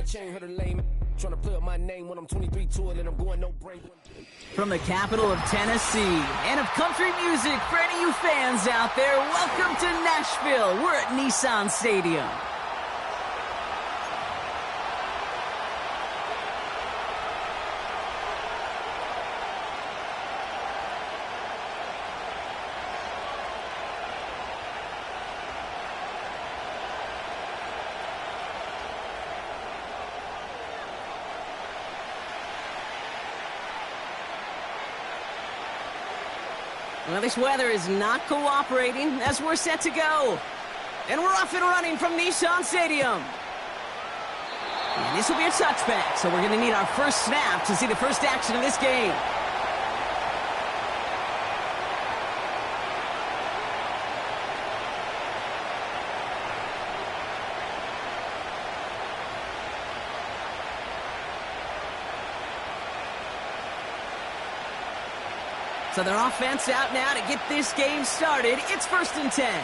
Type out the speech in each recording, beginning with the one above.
Trying to play up my name when I'm 23 to it and I'm going no break. From the capital of Tennessee and of country music for any of you fans out there, welcome to Nashville. We're at Nissan Stadium. Well, this weather is not cooperating as we're set to go. And we're off and running from Nissan Stadium. And this will be a touchback, so we're going to need our first snap to see the first action of this game. So their offense out now to get this game started. It's 1st and 10.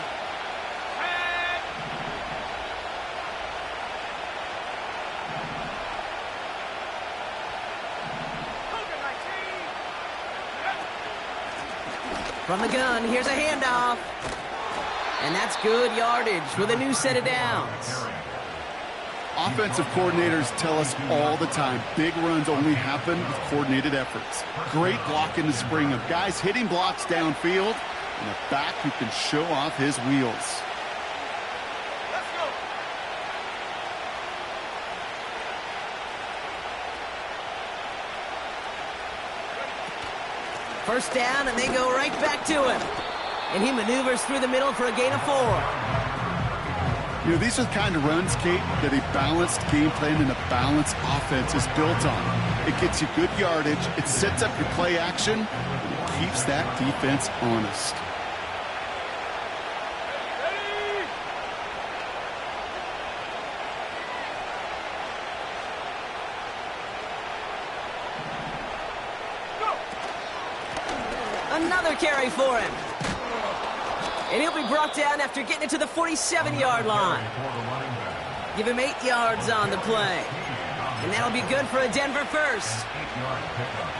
From the gun, here's a handoff. And that's good yardage with a new set of downs. Offensive coordinators tell us all the time, big runs only happen with coordinated efforts. Great block in the spring of guys hitting blocks downfield and a back who can show off his wheels. Let's go. First down, and they go right back to him. And he maneuvers through the middle for a gain of 4. You know, these are the kind of runs, Kate, that a balanced game plan and a balanced offense is built on. It gets you good yardage, it sets up your play action, and it keeps that defense honest. Another carry for him. And he'll be brought down after getting it to the 47-yard line. Give him 8 yards on the play. And that'll be good for a Denver first.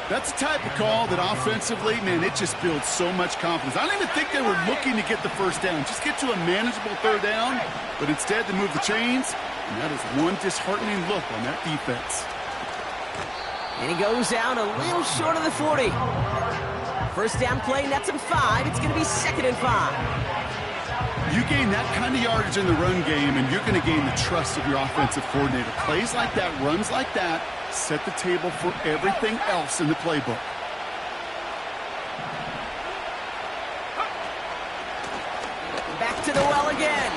That's the type of call that offensively, man, it just builds so much confidence. I don't even think they were looking to get the first down. Just get to a manageable 3rd down. But instead, they move the chains. And that is one disheartening look on that defense. And he goes out a little short of the 40. First down play, nets him 5. It's going to be 2nd and 5. You gain that kind of yardage in the run game, and you're going to gain the trust of your offensive coordinator. Plays like that, runs like that, set the table for everything else in the playbook. Back to the well again.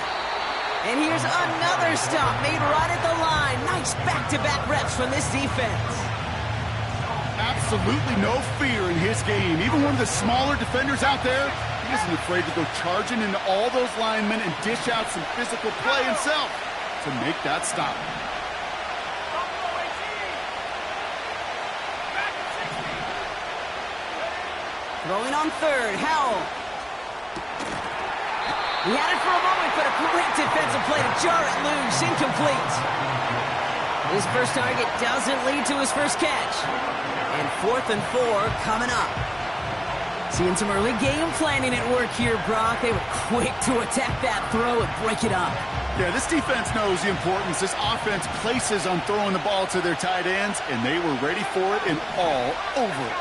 And here's another stop made right at the line. Nice back-to-back reps from this defense. Absolutely no fear in his game. Even one of the smaller defenders out there, he isn't afraid to go charging into all those linemen and dish out some physical play himself to make that stop. Throwing on 3rd, Howell. He had it for a moment, but a great defensive play to jar it loose, incomplete. His first target doesn't lead to his first catch. And 4th and 4 coming up. Seeing some early game planning at work here, Brock. They were quick to attack that throw and break it up. Yeah, this defense knows the importance this offense places on throwing the ball to their tight ends, and they were ready for it and all over it.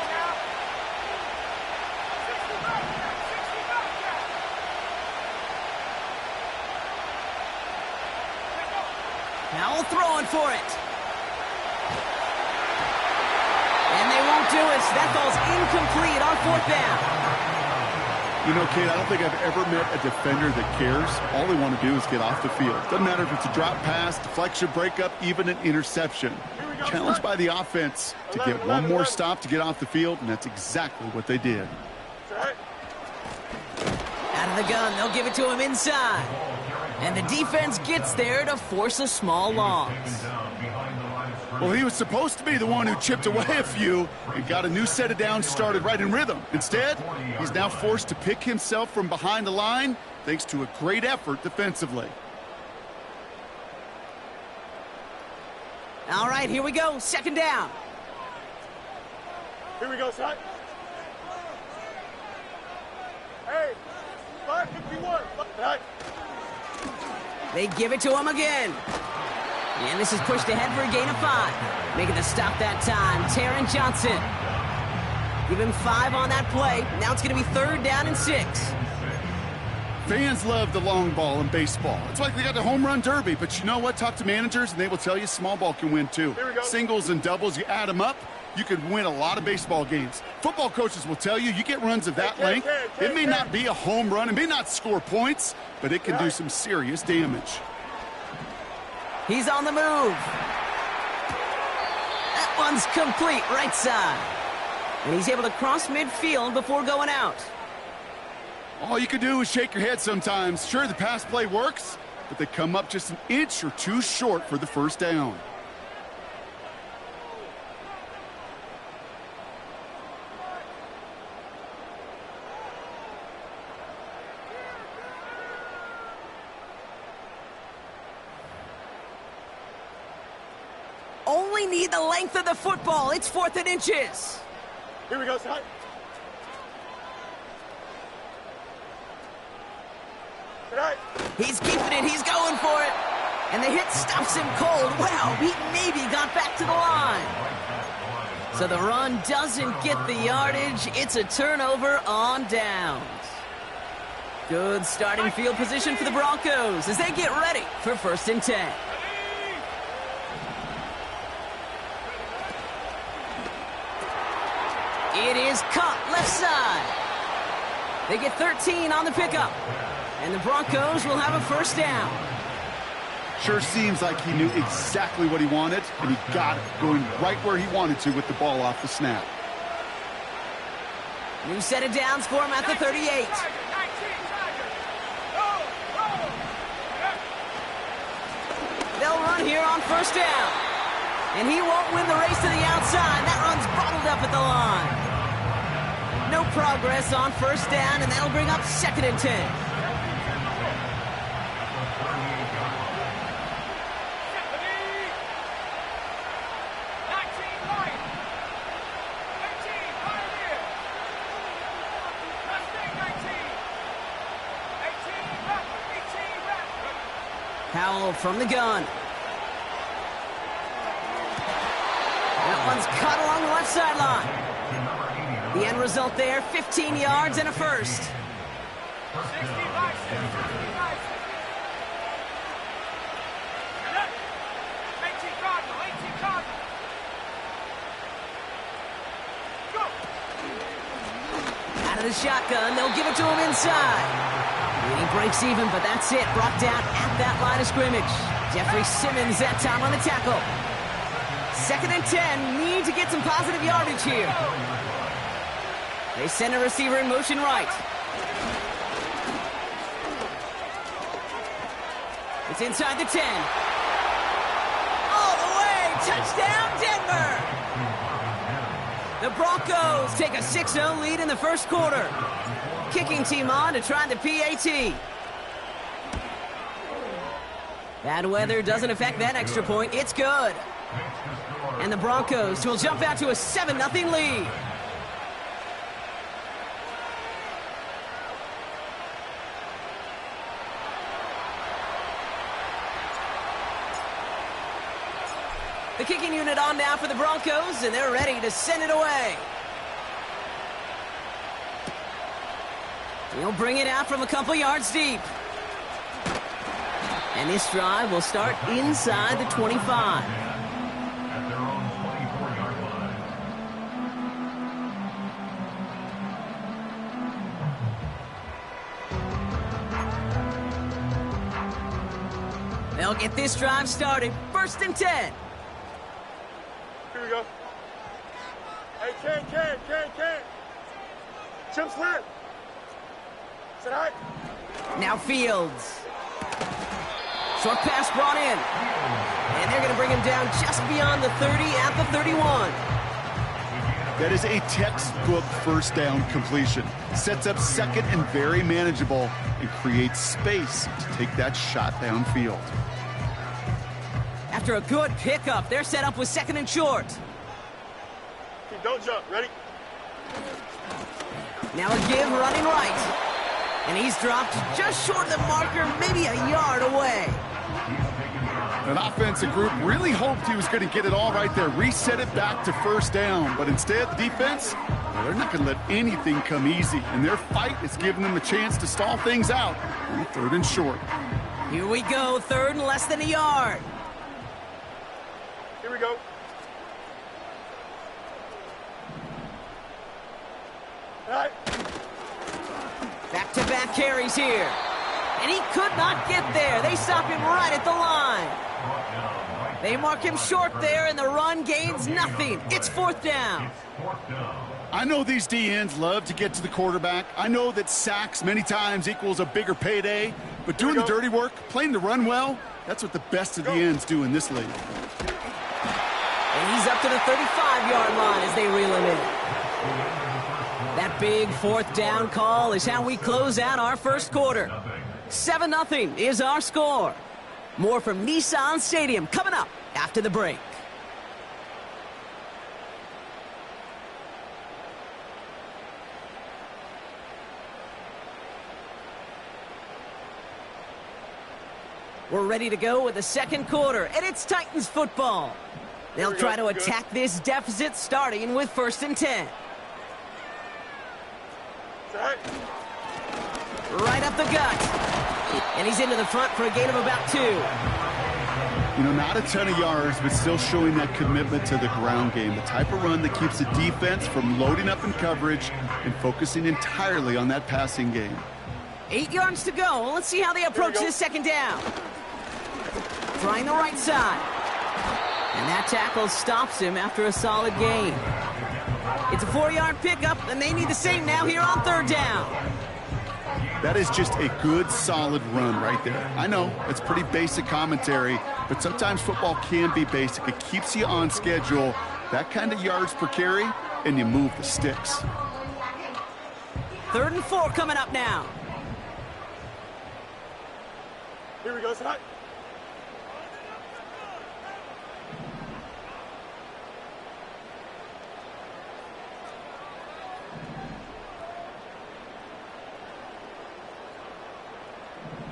Howell throwing for it. And they won't do it. That ball's incomplete on 4th down. You know, Kate, I don't think I've ever met a defender that cares. All they want to do is get off the field. Doesn't matter if it's a drop pass, deflection, breakup, even an interception. Challenged by the offense to get one more stop to get off the field, and that's exactly what they did. Out of the gun, they'll give it to him inside. And the defense gets there to force a small loss. Well, he was supposed to be the one who chipped away a few and got a new set of downs started right in rhythm. Instead, he's now forced to pick himself from behind the line thanks to a great effort defensively. All right, here we go. Second down. Here we go, son. Hey, 551. Right. They give it to him again. And this is pushed ahead for a gain of 5. Making the stop that time, Taron Johnson. Give him 5 on that play. Now it's going to be 3rd down and 6. Fans love the long ball in baseball. It's like they got the home run derby, but you know what? Talk to managers, and they will tell you small ball can win too. Here we go. Singles and doubles, you add them up, you could win a lot of baseball games. Football coaches will tell you get runs of that length. It may not be a home run, it may not score points, but it can do some serious damage. He's on the move. That one's complete, right side. And he's able to cross midfield before going out. All you can do is shake your head sometimes. Sure, the pass play works, but they come up just an inch or two short for the first down. Only need the length of the football. It's 4th and inches. Here we go, son. Right. He's keeping it. He's going for it. And the hit stops him cold. Wow, he maybe got back to the line. So the run doesn't get the yardage. It's a turnover on downs. Good starting field position for the Broncos as they get ready for 1st and 10. It is caught left side. They get 13 on the pickup. And the Broncos will have a 1st down. Sure seems like he knew exactly what he wanted, and he got it, going right where he wanted to with the ball off the snap. New set of downs for him at the 38. They'll run here on 1st down. And he won't win the race to the outside. That run's bottled up at the line. No progress on 1st down, and that'll bring up 2nd and 10. Powell from the gun. That one's caught along the left sideline. The end result there, 15 yards and a 1st. Out of the shotgun, they'll give it to him inside. And he breaks even, but that's it. Brought down at that line of scrimmage. Jeffrey Simmons that time on the tackle. 2nd and 10. Need to get some positive yardage here. They send a receiver in motion right. It's inside the 10. All the way. Touchdown, Denver. The Broncos take a 6-0 lead in the 1st quarter. Kicking team on to try the PAT. Bad weather doesn't affect that extra point. It's good. And the Broncos will jump out to a 7-0 lead. The kicking unit on now for the Broncos, and they're ready to send it away. He'll bring it out from a couple yards deep. And this drive will start inside the 25. They'll get this drive started. 1st and 10. Here we go. Hey, Ken. Chimps left. Sit high. Now Fields. Short pass brought in. And they're going to bring him down just beyond the 30 at the 31. That is a textbook 1st down completion. Sets up 2nd and very manageable and creates space to take that shot downfield. After after a good pickup. They're set up with second and short. Keep, don't jump. Ready? Now a give running right. And he's dropped just short of the marker, maybe a yard away. An offensive group really hoped he was going to get it all right there, reset it back to first down. But instead, the defense, well, they're not going to let anything come easy. And their fight is giving them a chance to stall things out on third and short. Here we go, third and less than a yard. Here we go. All right. Back-to-back carries here. And he could not get there. They stop him right at the line. They mark him short there, and the run gains nothing. It's fourth down. I know these DNs love to get to the quarterback. I know that sacks many times equals a bigger payday. But doing the dirty work, playing the run well, that's what the best of the ends do in this league. And he's up to the 35-yard line as they reel him in. That big fourth down call is how we close out our first quarter. 7-0 is our score. More from Nissan Stadium coming up after the break. We're ready to go with the second quarter, and it's Titans football. They'll try to attack this deficit starting with 1st and 10. Right up the gut. And he's into the front for a gain of about 2. You know, not a ton of yards, but still showing that commitment to the ground game. The type of run that keeps the defense from loading up in coverage and focusing entirely on that passing game. 8 yards to go. Let's see how they approach this second down. Trying the right side. And that tackle stops him after a solid gain. It's a 4-yard pickup, and they need the same now here on third down. That is just a good, solid run right there. I know, it's pretty basic commentary, but sometimes football can be basic. It keeps you on schedule, that kind of yards per carry, and you move the sticks. 3rd and 4 coming up now. Here we go, son.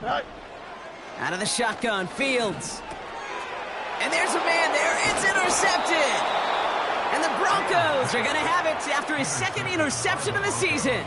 Right. Out of the shotgun, Fields. And there's a man there. It's intercepted. And the Broncos are going to have it after his second interception of the season.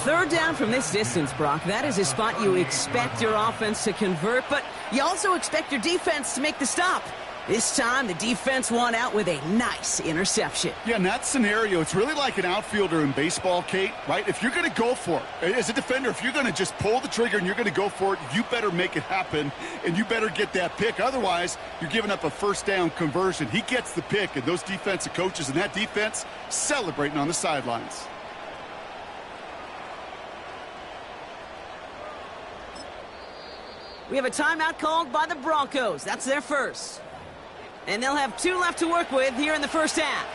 3rd down from this distance, Brock. That is a spot you expect your offense to convert, but you also expect your defense to make the stop. This time, the defense won out with a nice interception. Yeah, in that scenario, it's really like an outfielder in baseball, Kate, right? If you're going to go for it, as a defender, if you're going to just pull the trigger and you're going to go for it, you better make it happen, and you better get that pick. Otherwise, you're giving up a first down conversion. He gets the pick, and those defensive coaches and that defense celebrating on the sidelines. We have a timeout called by the Broncos. That's their first. And they'll have 2 left to work with here in the first half.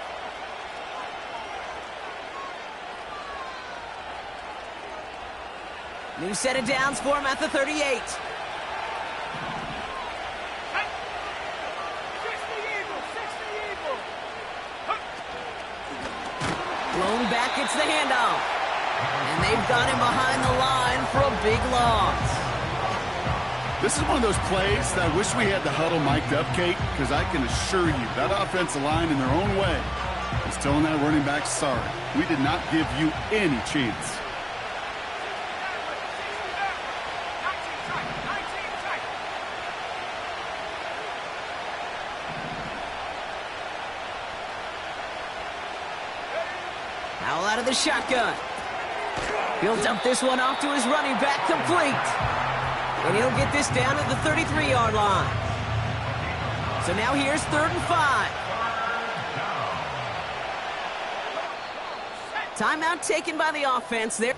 New set of downs for him at the 38. Blown back, it's the handoff. And they've got him behind the line for a big loss. This is one of those plays that I wish we had the huddle mic'd up, Kate, because I can assure you that offensive line in their own way is telling that running back, sorry, we did not give you any chance. Howell out of the shotgun. He'll dump this one off to his running back, complete. And he'll get this down at the 33-yard line. So now here's 3rd and 5. Timeout taken by the offense there.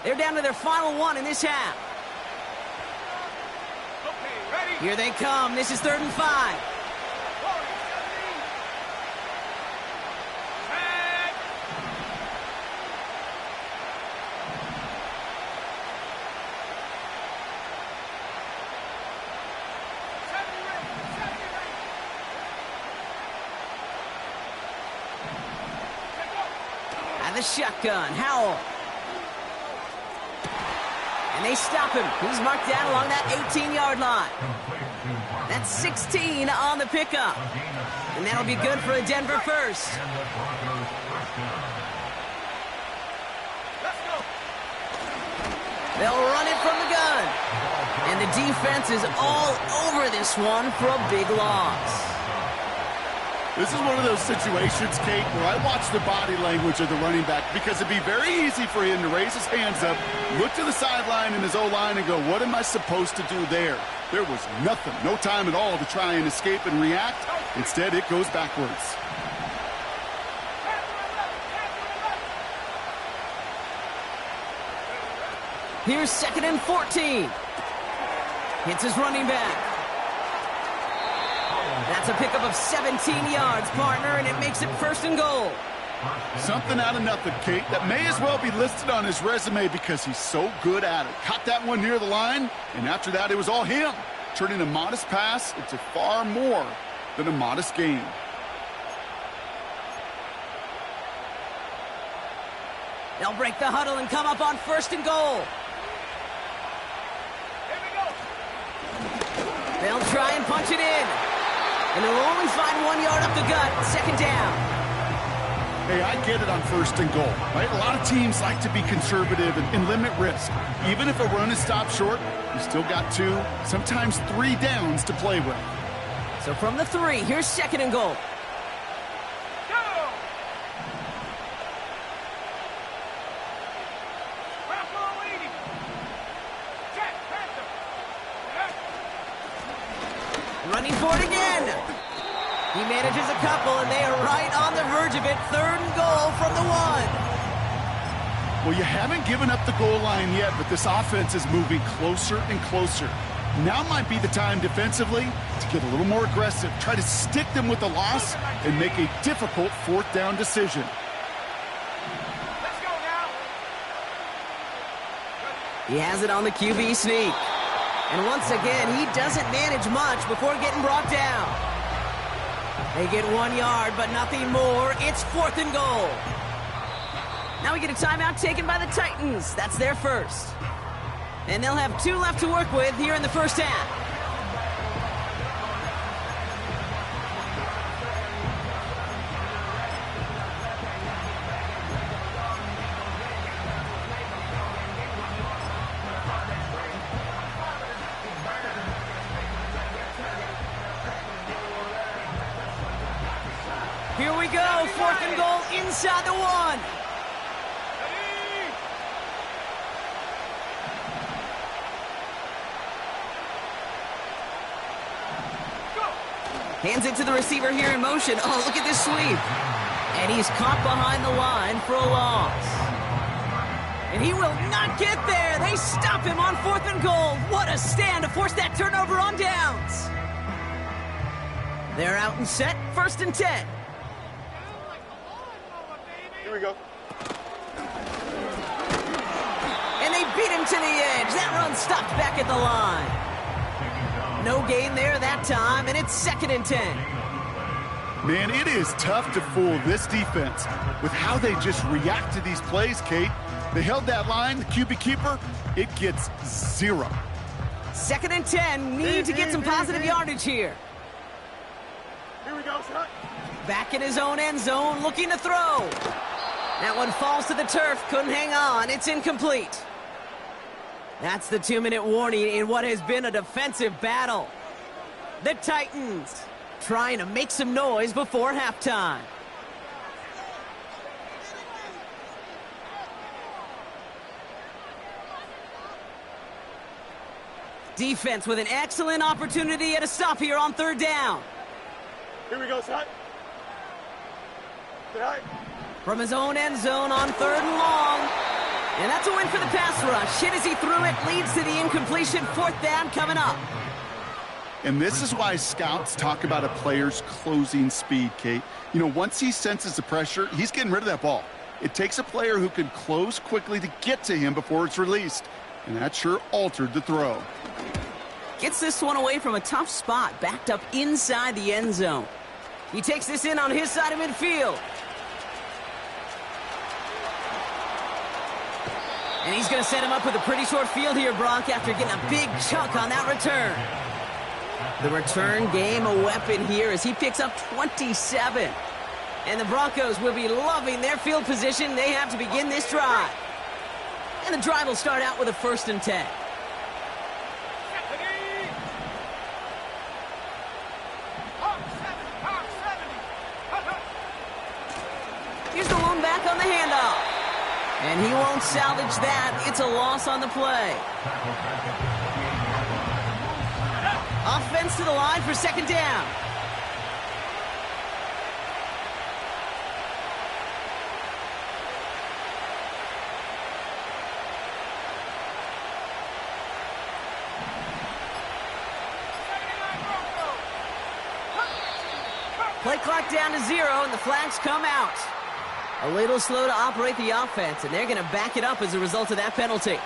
They're down to their final one in this half. Okay, ready? Here they come. This is 3rd and 5. The shotgun, Howell. And they stop him. He's marked down along that 18-yard line. That's 16 on the pickup. And that'll be good for a Denver first. Let's go. They'll run it from the gun. And the defense is all over this one for a big loss. This is one of those situations, Kate, where I watch the body language of the running back because it'd be very easy for him to raise his hands up, look to the sideline in his O-line and go, what am I supposed to do there? There was nothing, no time at all to try and escape and react. Instead, it goes backwards. Here's 2nd and 14. Hits his running back. That's a pickup of 17 yards, partner, and it makes it 1st and goal. Something out of nothing, Kate. That may as well be listed on his resume because he's so good at it. Caught that one near the line, and after that, it was all him. Turning a modest pass into far more than a modest gain. They'll break the huddle and come up on 1st and goal. Here we go. They'll try and punch it in. And they'll only find 1 yard up the gut. 2nd down. Hey, I get it on 1st and goal, right? A lot of teams like to be conservative and limit risk. Even if a run is stopped short, you still got 2, sometimes 3 downs to play with. So from the 3, here's 2nd and goal. Go. Buffalo leading. Check, Panther. Running for it again. He manages a couple, and they are right on the verge of it. 3rd and goal from the 1. Well, you haven't given up the goal line yet, but this offense is moving closer and closer. Now might be the time defensively to get a little more aggressive, try to stick them with the loss, and make a difficult 4th down decision. Let's go now. He has it on the QB sneak. And once again, he doesn't manage much before getting brought down. They get 1 yard, but nothing more. It's 4th and goal. Now we get a timeout taken by the Titans. That's their first. And they'll have 2 left to work with here in the first half. Here we go, 4th and goal inside the 1. Hands it to the receiver here in motion. Oh, look at this sweep. And he's caught behind the line for a loss. And he will not get there. They stop him on 4th and goal. What a stand to force that turnover on downs. They're out and set, 1st and 10. Here we go. And they beat him to the edge. That run stopped back at the line. No gain there that time, and it's 2nd and 10. Man, it is tough to fool this defense with how they just react to these plays, Kate. They held that line, the QB keeper, it gets 0. 2nd and 10, need to get some positive yardage here. Here we go, son. Back in his own end zone, looking to throw. That one falls to the turf, couldn't hang on, it's incomplete. That's the 2-minute warning in what has been a defensive battle. The Titans trying to make some noise before halftime. Defense with an excellent opportunity at a stop here on 3rd down. Here we go, son. All right. From his own end zone on 3rd and long. And that's a win for the pass rush. Hit as he threw it, leads to the incompletion. 4th down coming up. And this is why scouts talk about a player's closing speed, Kate. You know, once he senses the pressure, he's getting rid of that ball. It takes a player who can close quickly to get to him before it's released. And that sure altered the throw. Gets this one away from a tough spot, backed up inside the end zone. He takes this in on his side of midfield. And he's going to set him up with a pretty short field here, Brock, after getting a big chunk on that return. The return game a weapon here as he picks up 27. And the Broncos will be loving their field position they have to begin this drive. And the drive will start out with a 1st and 10. Here's the lone back on the handoff. And he won't salvage that. It's a loss on the play. Offense to the line for 2nd down. Play clock down to 0, and the flags come out. A little slow to operate the offense, and they're going to back it up as a result of that penalty.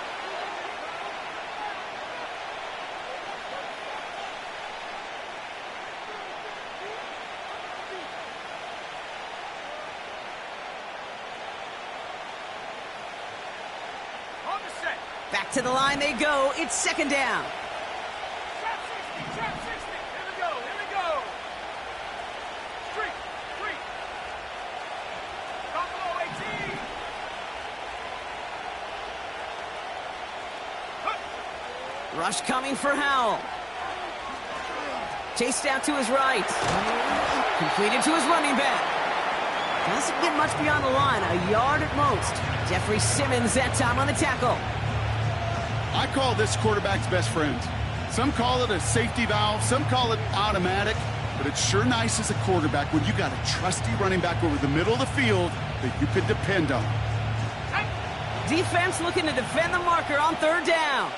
Back to the line they go. It's 2nd down. Trap 60. Here we go. Street. Buffalo 18. Rush coming for Howell. Chased out to his right. Completed to his running back. Doesn't get much beyond the line, a yard at most. Jeffrey Simmons that time on the tackle. I call this quarterback's best friend. Some call it a safety valve, some call it automatic, but it's sure nice as a quarterback when you got a trusty running back over the middle of the field that you can depend on. Defense looking to defend the marker on 3rd down.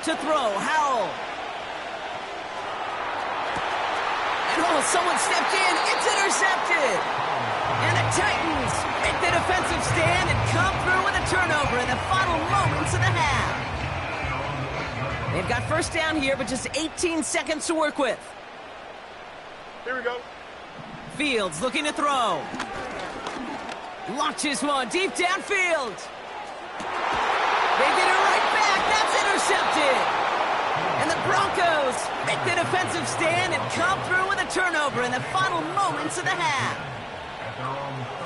To throw, Howell. And oh, someone stepped in. It's intercepted. And the Titans make the defensive stand and come through with a turnover in the final moments of the half. They've got 1st down here, but just 18 seconds to work with. Here we go. Fields looking to throw. Launches one deep downfield. They get it right back. That's intercepted. And the Broncos make the defensive stand and come through with a turnover in the final moments of the half.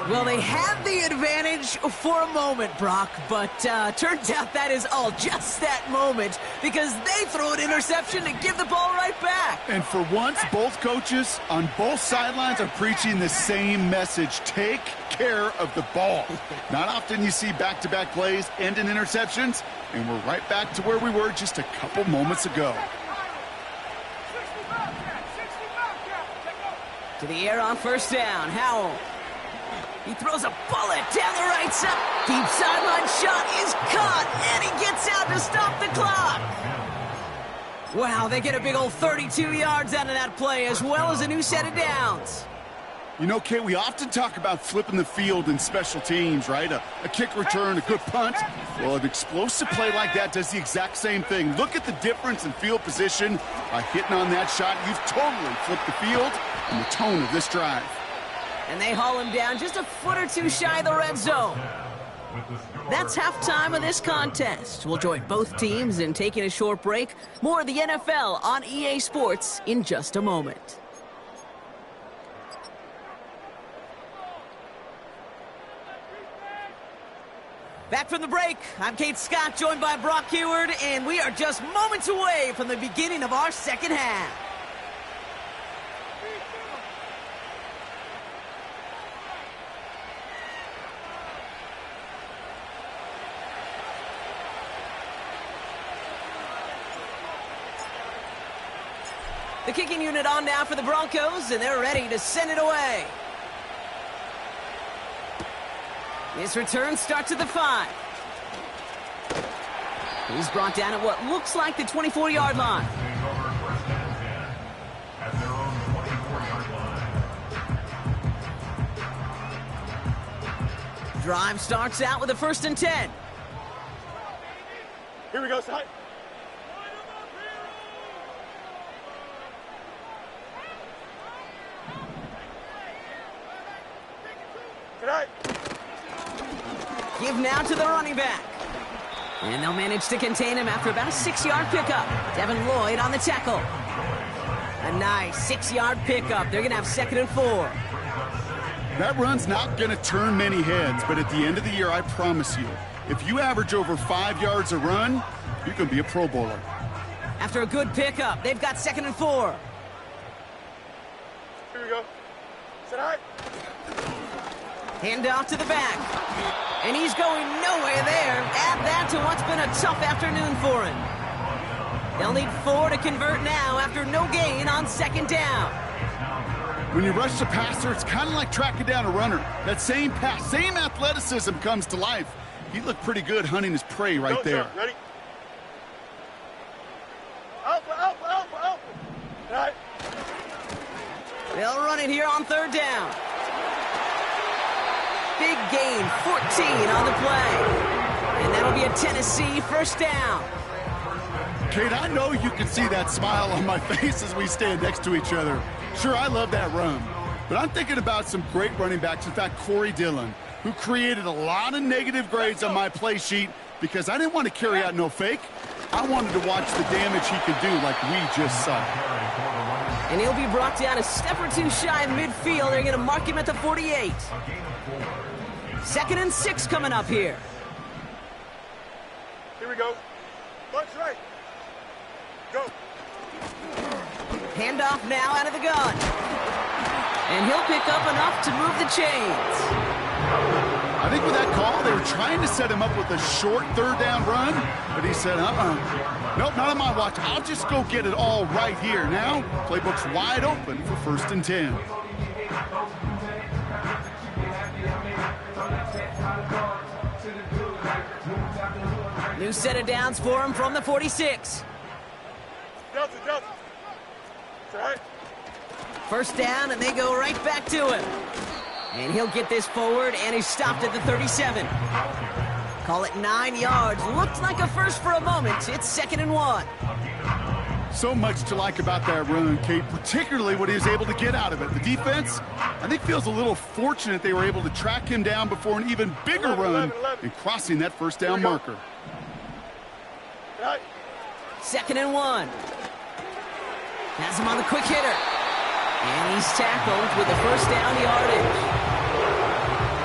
Well, they had the advantage for a moment, Brock, but turns out that is all just that moment because they throw an interception to give the ball right back. And for once, both coaches on both sidelines are preaching the same message. Take care of the ball. Not often you see back-to-back plays end in interceptions, and we're right back to where we were just a couple moments ago. To the air on 1st down, Howell. He throws a bullet down the right side. Deep sideline shot is caught, and he gets out to stop the clock. Wow, they get a big old 32 yards out of that play, as well as a new set of downs. You know, Kate, we often talk about flipping the field in special teams, right? A kick return, a good punt. Well, an explosive play like that does the exact same thing. Look at the difference in field position. By hitting on that shot, you've totally flipped the field and the tone of this drive. And they haul him down just a foot or two shy of the red zone. That's halftime of this contest. We'll join both teams in taking a short break. More of the NFL on EA Sports in just a moment. Back from the break, I'm Kate Scott, joined by Brock Huard, and we are just moments away from the beginning of our second half. The kicking unit on now for the Broncos, and they're ready to send it away. His return starts at the 5. He's brought down at what looks like the 24-yard line. Drive starts out with a 1st and 10. Here we go, side. Tonight. Give now to the running back. And they'll manage to contain him after about a 6-yard pickup. Devin Lloyd on the tackle. A nice 6-yard pickup. They're going to have 2nd and 4. That run's not going to turn many heads, but at the end of the year, I promise you, if you average over 5 yards a run, you're going to be a Pro Bowler. After a good pickup, they've got 2nd and 4. Here we go. Sit high. Hand off to the back. And he's going nowhere there. Add that to what's been a tough afternoon for him. They'll need 4 to convert now after no gain on 2nd down. When you rush the passer, it's kind of like tracking down a runner. That same pass, same athleticism comes to life. He looked pretty good hunting his prey right there. Sir. Ready? Alpha. Right. They'll run it here on 3rd down. Big gain, 14 on the play. And that'll be a Tennessee 1st down. Kate, I know you can see that smile on my face as we stand next to each other. Sure, I love that run, but I'm thinking about some great running backs. In fact, Corey Dillon, who created a lot of negative grades on my play sheet because I didn't want to carry out no fake. I wanted to watch the damage he could do like we just saw. And he'll be brought down a step or 2 shy of midfield. They're going to mark him at the 48. 2nd and 6 coming up here. Here we go. Bunch right. Go. Handoff now out of the gun. And he'll pick up enough to move the chains. I think with that call, they were trying to set him up with a short 3rd down run, but he said, nope, not on my watch. I'll just go get it all right here. Now, playbook's wide open for 1st and 10. New set of downs for him from the 46. Delta. Right. 1st down, and they go right back to him. And he'll get this forward, and he's stopped at the 37. Call it 9 yards. Looked like a first for a moment. It's 2nd and 1. So much to like about that run, Kate, particularly what he was able to get out of it. The defense, I think, feels a little fortunate they were able to track him down before an even bigger run and crossing that 1st down marker. Right. 2nd and 1. Has him on the quick hitter. And he's tackled with the 1st down yardage.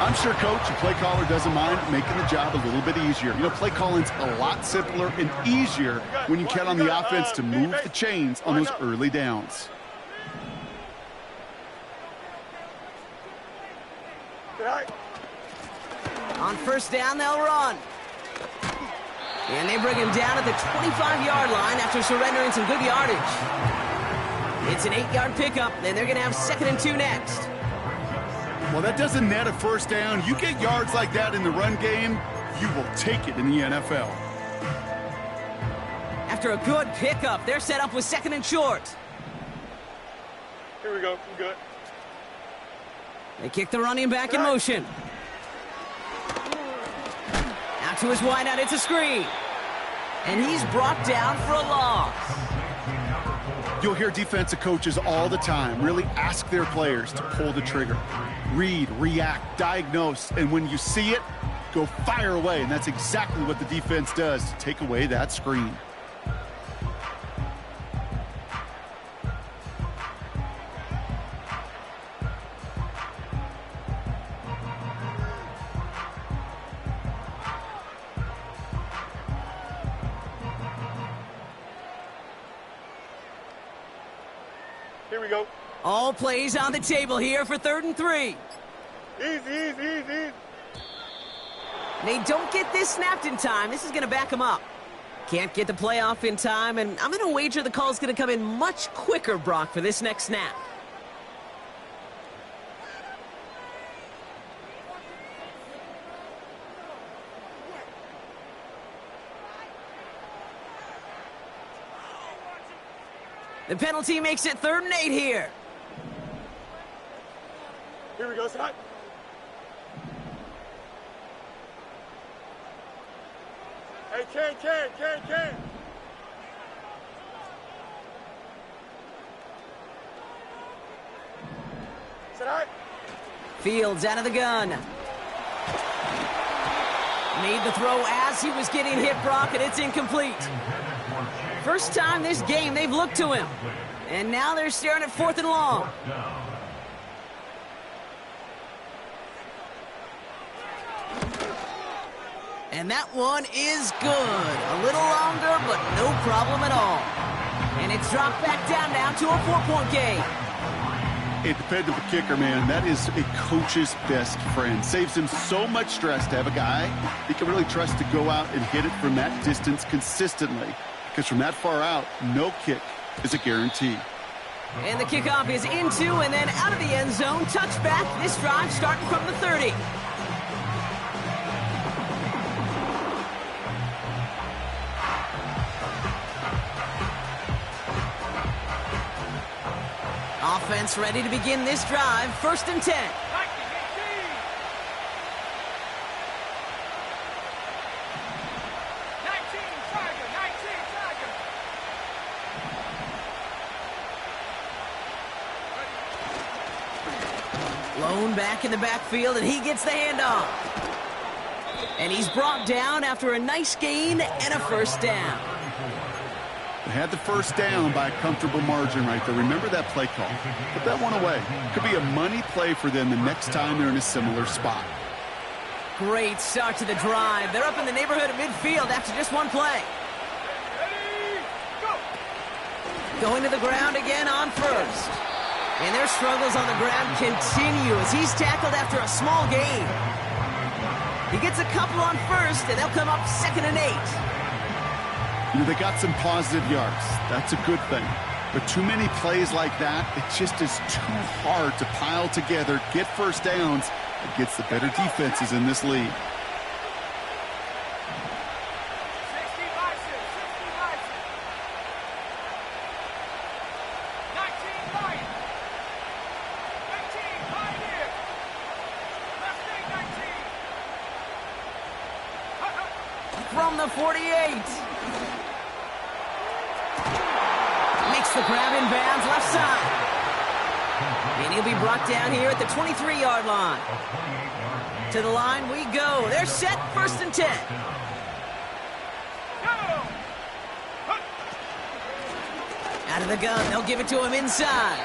I'm sure, Coach, the play caller doesn't mind making the job a little bit easier. You know, play calling's a lot simpler and easier when you count on the offense to move the chains on those early downs. Right. On 1st down, they'll run. And they bring him down at the 25-yard line after surrendering some good yardage. It's an 8-yard pickup, and they're going to have 2nd and 2 next. Well, that doesn't net a 1st down. You get yards like that in the run game, you will take it in the NFL. After a good pickup, they're set up with 2nd and short. Here we go. I'm good. They kick the running back in motion. Out to his wideout, it's a screen. And he's brought down for a loss. You'll hear defensive coaches all the time really ask their players to pull the trigger. Read, react, diagnose, and when you see it, go fire away. And that's exactly what the defense does to take away that screen. Here we go. All plays on the table here for 3rd and 3. Easy. They don't get this snapped in time. This is going to back them up. Can't get the playoff in time, and I'm going to wager the call's going to come in much quicker, Brock, for this next snap. The penalty makes it 3rd and 8 here. Here we go, Scott. Hey, Ken. Sit out. Fields out of the gun. Made the throw as he was getting hit, Brock, and it's incomplete. First time this game they've looked to him. And now they're staring at 4th and long. And that one is good. A little longer, but no problem at all. And it's dropped back down now to a 4-point game. It depends on the kicker, man. That is a coach's best friend. Saves him so much stress to have a guy he can really trust to go out and hit it from that distance consistently. Because from that far out, no kick is a guarantee. And the kickoff is into and then out of the end zone. Touchback. This drive starting from the 30. Offense ready to begin this drive. 1st and 10. 19, Lone back in the backfield, and he gets the handoff. And he's brought down after a nice gain and a 1st down. They had the 1st down by a comfortable margin right there. Remember that play call. Put that one away. Could be a money play for them the next time they're in a similar spot. Great start to the drive. They're up in the neighborhood of midfield after just one play. Ready, go. Going to the ground again on 1st. And their struggles on the ground continue as he's tackled after a small gain. He gets a couple on 1st, and they'll come up 2nd and 8. You know, they got some positive yards. That's a good thing. But too many plays like that, it just is too hard to pile together, get 1st downs against the better defenses in this league. 19. From the 48. Makes the grab in bounds left side. And he'll be brought down here at the 23-yard line. To the line we go. They're set. 1st and 10. Out of the gun. They'll give it to him inside.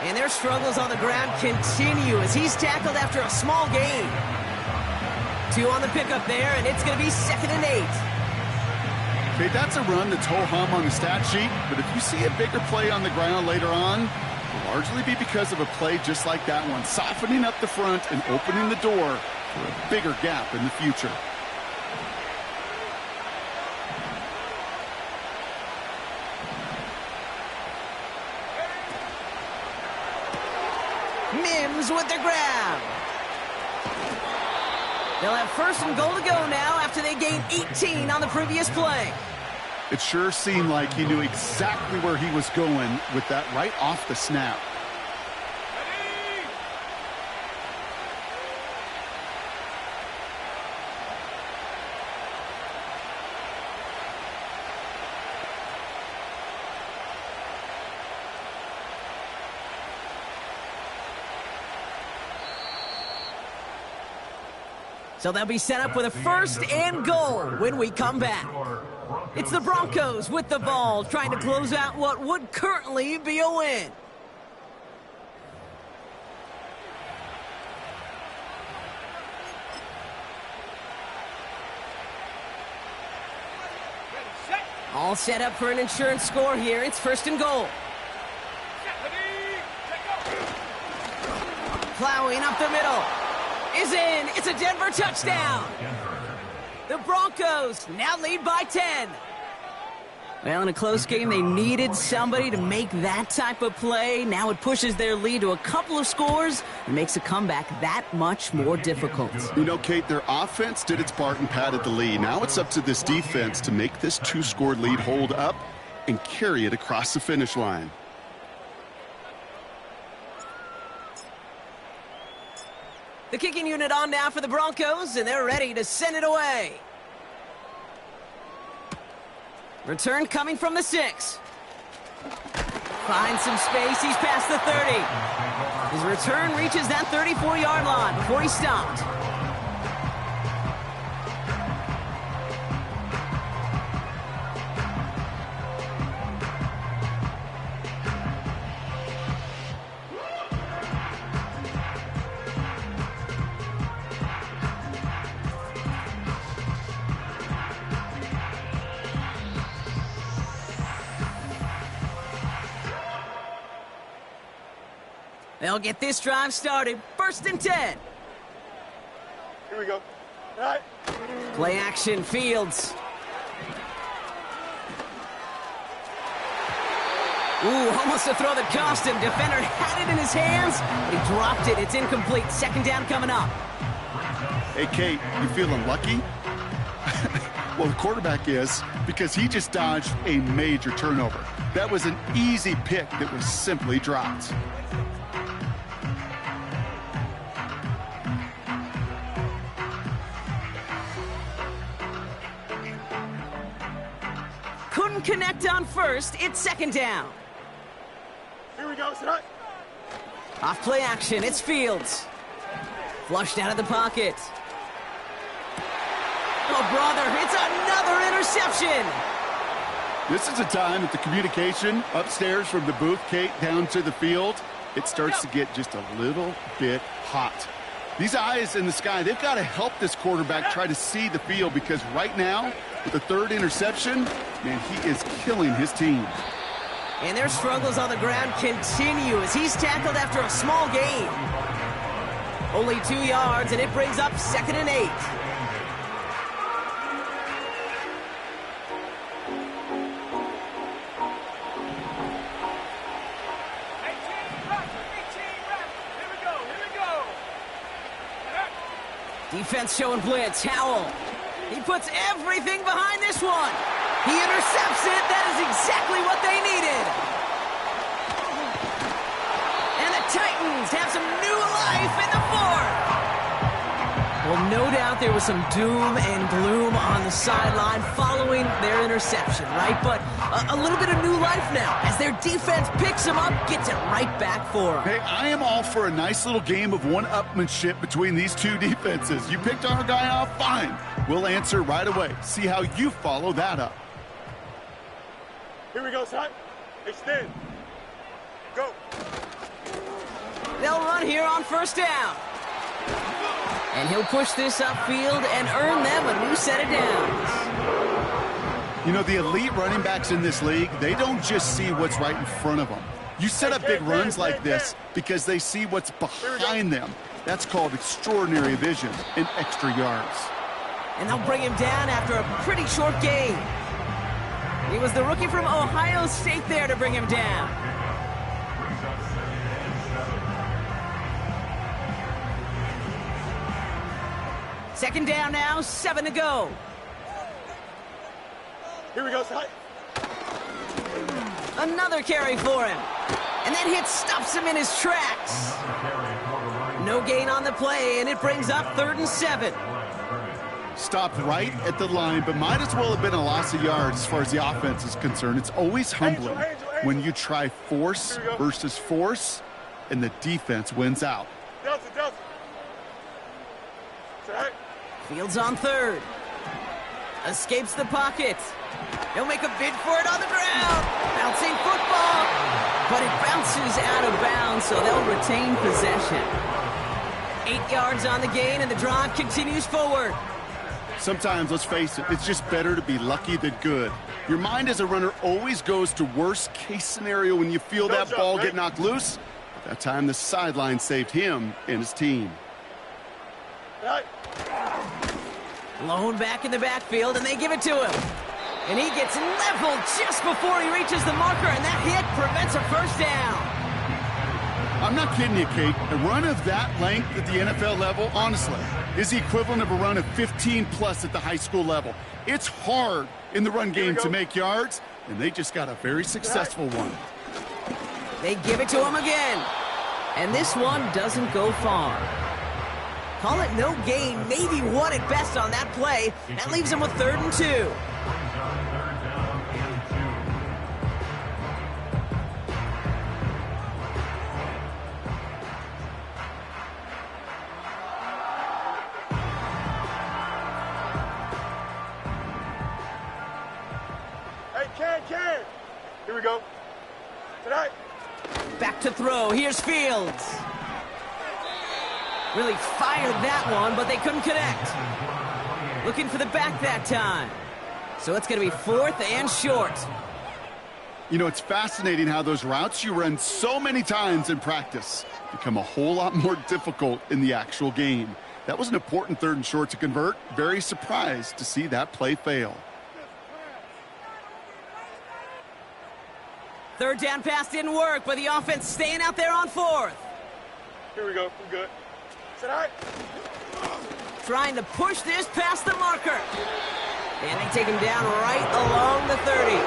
And their struggles on the ground continue as he's tackled after a small gain. 2 on the pickup there, and it's going to be 2nd and 8. Okay, that's a run that's ho-hum on the stat sheet, but if you see a bigger play on the ground later on, it'll largely be because of a play just like that one, softening up the front and opening the door for a bigger gap in the future. Mims with the grab. They'll have 1st and goal to go now after they gained 18 on the previous play. It sure seemed like he knew exactly where he was going with that right off the snap. So they'll be set up with a 1st and goal when we come back. It's the Broncos with the ball, trying to close out what would currently be a win. All set up for an insurance score here. It's 1st and goal. Plowing up the middle. Is in. It's a Denver touchdown. The Broncos now lead by 10. Well, in a close game, they needed somebody to make that type of play. Now it pushes their lead to a couple of scores and makes a comeback that much more difficult. You know, Kate, their offense did its part and padded the lead. Now it's up to this defense to make this 2-score lead hold up and carry it across the finish line. The kicking unit on now for the Broncos, and they're ready to send it away. Return coming from the 6. Finds some space. He's past the 30. His return reaches that 34-yard line before he's stopped. They'll get this drive started. 1st and 10. Here we go. All right. Play action, Fields. Ooh, almost a throw that cost him. Defender had it in his hands, but he dropped it. It's incomplete. 2nd down coming up. Hey, Kate, you feeling lucky? Well, the quarterback is, because he just dodged a major turnover. That was an easy pick that was simply dropped. Couldn't connect on 1st. It's 2nd down. Here we go, son. Off play action. It's Fields. Flushed out of the pocket. Oh, brother, it's another interception. This is a time that the communication upstairs from the booth, Kate, down to the field, it starts to get just a little bit hot. These eyes in the sky, they've got to help this quarterback try to see the field, because right now, with the 3rd interception, man, he is killing his team. And their struggles on the ground continue as he's tackled after a small gain. Only 2 yards, and it brings up 2nd and 8. Defense showing blitz. Howell. He puts everything behind this one. He intercepts it. That is exactly what they needed. And the Titans have some new life in the 4th. Well, no doubt there was some doom and gloom on the sideline following their interception, right? But a little bit of new life now as their defense picks them up, gets it right back for them. Hey, I am all for a nice little game of one-upmanship between these two defenses. You picked our guy off, fine. We'll answer right away. See how you follow that up. Here we go, son. Extend. Go. They'll run here on 1st down. And he'll push this upfield and earn them a new set of downs. You know, the elite running backs in this league, they don't just see what's right in front of them. You set up big runs like this because they see what's behind them. That's called extraordinary vision and extra yards. And they'll bring him down after a pretty short game. He was the rookie from Ohio State there to bring him down. Second down now, 7 to go. Here we go, son. Another carry for him. And that hit stops him in his tracks. No gain on the play, and it brings up 3rd and 7. Stopped right at the line, but might as well have been a loss of yards as far as the offense is concerned. It's always humbling when you try force versus force, and the defense wins out. Delta. Right. Fields on 3rd. Escapes the pocket. He'll make a bid for it on the ground. Bouncing football. But it bounces out of bounds, so they'll retain possession. 8 yards on the gain, and the drive continues forward. Sometimes, let's face it, it's just better to be lucky than good. Your mind as a runner always goes to worst case scenario when you feel that ball get knocked loose. At that time, the sideline saved him and his team. Right. Lone back in the backfield, and they give it to him. And he gets leveled just before he reaches the marker, and that hit prevents a first down. I'm not kidding you, Kate. A run of that length at the NFL level, honestly, is the equivalent of a run of 15+ at the high school level. It's hard in the run game to make yards, and they just got a very successful one. They give it to him again. And this one doesn't go far. Call it no gain, maybe one at best on that play. That leaves him with 3rd and 2. Ken. Here we go. Tonight. Back to throw. Here's Fields. Really fired that one, but they couldn't connect. Looking for the back that time. So it's going to be 4th and short. You know, it's fascinating how those routes you run so many times in practice become a whole lot more difficult in the actual game. That was an important 3rd and short to convert. Very surprised to see that play fail. 3rd down pass didn't work, but the offense staying out there on 4th. Here we go. We're good. Tonight. Trying to push this past the marker. And they take him down right along the 30.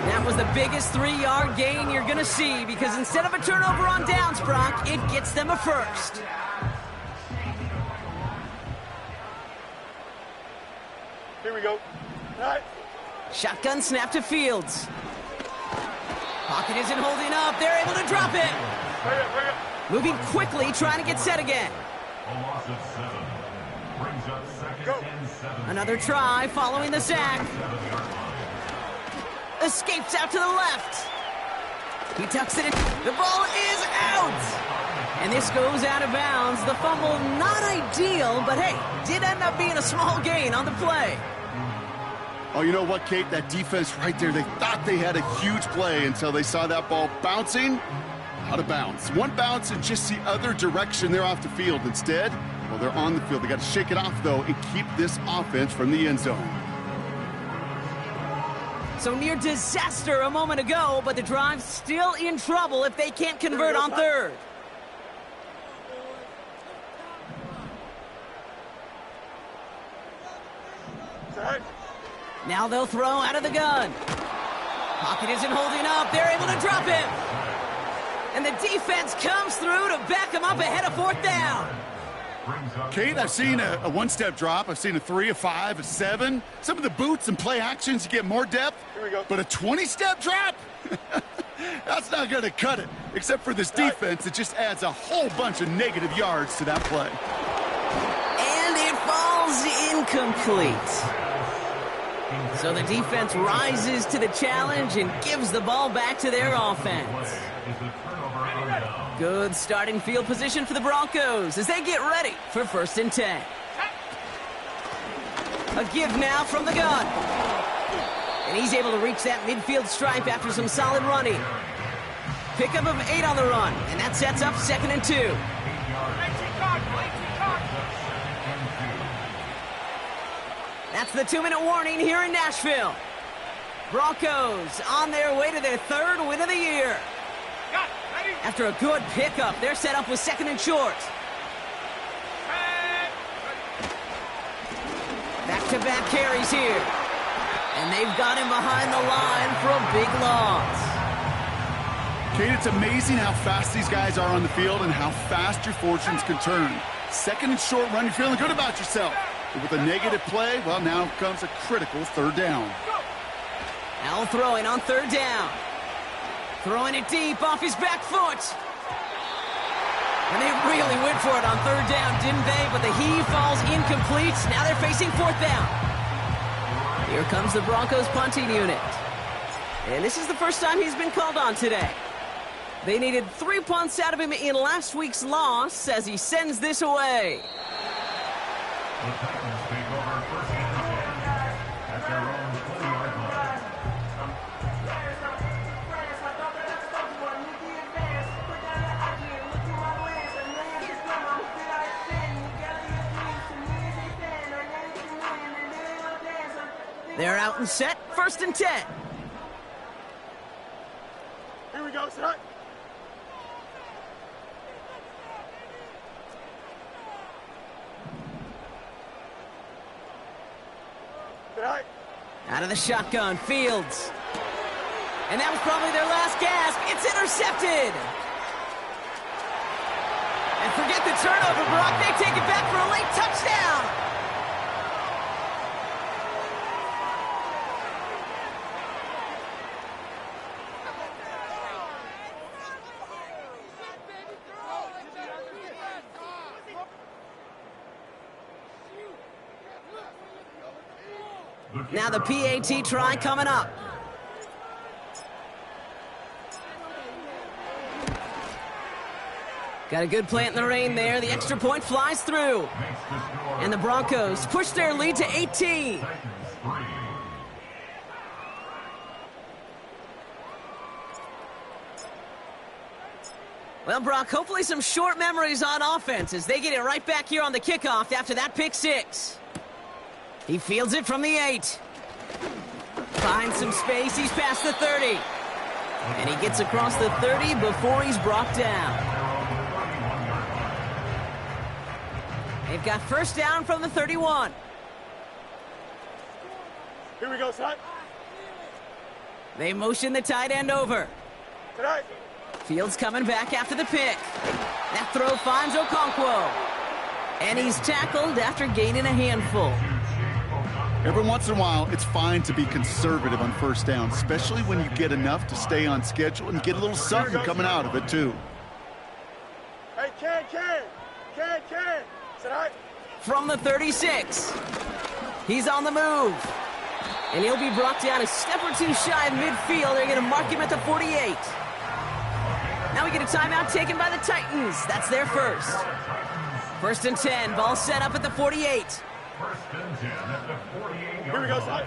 That was the biggest 3-yard gain you're going to see, because instead of a turnover on downs, Brock, it gets them a first. Here we go. Tonight. Shotgun snap to Fields. Pocket isn't holding up. They're able to drop it. Bring it. Moving quickly, trying to get set again. A loss of 7. Brings up 2nd and 7. Another try following the sack. 7-yard line. Escapes out to the left. He tucks it in. The ball is out. And this goes out of bounds. The fumble, not ideal, but hey, did end up being a small gain on the play. Oh, you know what, Kate? That defense right there, they thought they had a huge play until they saw that ball bouncing out of bounds. One bounce in just the other direction. They're off the field. Instead, well, they're on the field. They got to shake it off, though, and keep this offense from the end zone. So near disaster a moment ago, but the drive's still in trouble if they can't convert on 3rd. Tonight. Now they'll throw out of the gun. Pocket isn't holding up. They're able to drop him. And the defense comes through to back him up ahead of 4th down. Kate, I've seen a one-step drop. I've seen a 3, a 5, a 7. Some of the boots and play actions, you get more depth. Here we go. But a 20-step drop? That's not going to cut it, except for this defense that just adds a whole bunch of negative yards to that play. And it falls incomplete. So the defense rises to the challenge and gives the ball back to their offense. Good starting field position for the Broncos as they get ready for 1st and 10. A give now from the gun. And he's able to reach that midfield stripe after some solid running. Pickup of 8 on the run, and that sets up 2nd and 2. That's the 2-minute warning here in Nashville. Broncos on their way to their 3rd win of the year. After a good pickup, they're set up with 2nd and short. Back-to-back carries here. And they've got him behind the line for a big loss. Kate, it's amazing how fast these guys are on the field and how fast your fortunes can turn. 2nd and short run, you're feeling good about yourself. But with a negative play, well, now comes a critical 3rd down. Now throwing on 3rd down. Throwing it deep off his back foot. And they really went for it on 3rd down, didn't they? But the heave falls incomplete. Now they're facing 4th down. Here comes the Broncos punting unit. And this is the first time he's been called on today. They needed 3 punts out of him in last week's loss as he sends this away. The Titans take over 1st and 10 at their own 40-yard line. They're out and set, 1st and 10. Here we go, set. Good night. Out of the shotgun, Fields. And that was probably their last gasp. It's intercepted. And forget the turnover, Brock. They take it back for a late touchdown. Now the PAT try coming up. Got a good plant in the rain there. The extra point flies through. And the Broncos push their lead to 18. Well, Brock, hopefully some short memories on offense as they get it right back here on the kickoff after that pick 6. He fields it from the 8. Finds some space. He's past the 30. And he gets across the 30 before he's brought down. They've got 1st down from the 31. Here we go, set. They motion the tight end over. Tonight. Fields coming back after the pick. That throw finds Okonkwo. And he's tackled after gaining a handful. Every once in a while, it's fine to be conservative on 1st down, especially when you get enough to stay on schedule and get a little something coming out of it, too. Hey, Ken. Tonight. From the 36. He's on the move. And he'll be brought down a step or two shy of midfield. They're going to mark him at the 48. Now we get a timeout taken by the Titans. That's their 1st. 1st and 10. Ball set up at the 48. 1st and 10 at the 48-yard Here we go, set. line.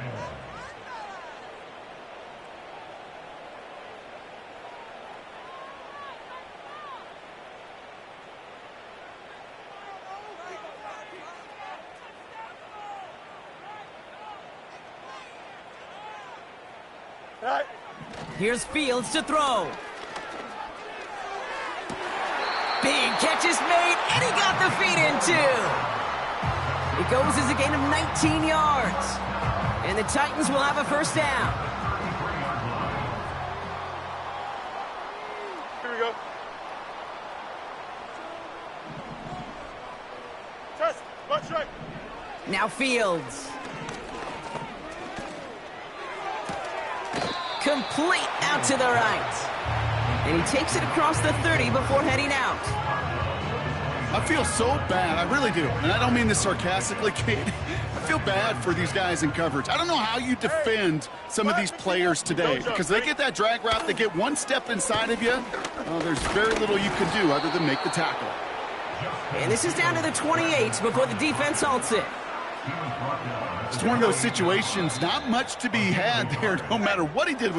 Tonight. Here's Fields to throw. Big catch is made, and he got the feet in too. It goes as a gain of 19 yards. And the Titans will have a 1st down. Here we go. Test. Left strike. Now Fields. Complete out to the right. And he takes it across the 30 before heading out. I feel so bad. I really do. And I don't mean this sarcastically, Kate. I feel bad for these guys in coverage. I don't know how you defend some of these players today because they get that drag route, they get one step inside of you. Well, there's very little you can do other than make the tackle. And this is down to the 28 before the defense halts it. It's one of those situations, not much to be had there, no matter what he did with